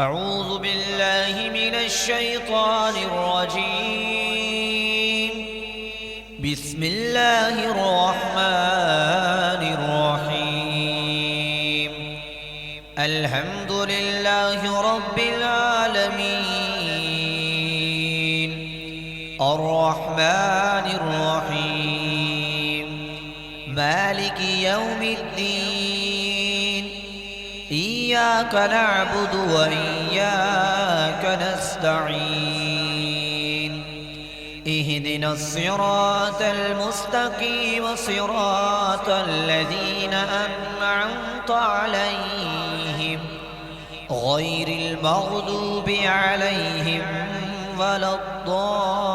أعوذ بالله من الشيطان الرجيم. بسم الله الرحمن الرحيم. الحمد لله رب العالمين، الرحمن الرحيم، مالك يوم الدين. إياك نعبد وإياك نستعين. اهدنا الصراط المستقيم، صراط الذين أنعمت عليهم غير المغضوب عليهم ولا الضالين.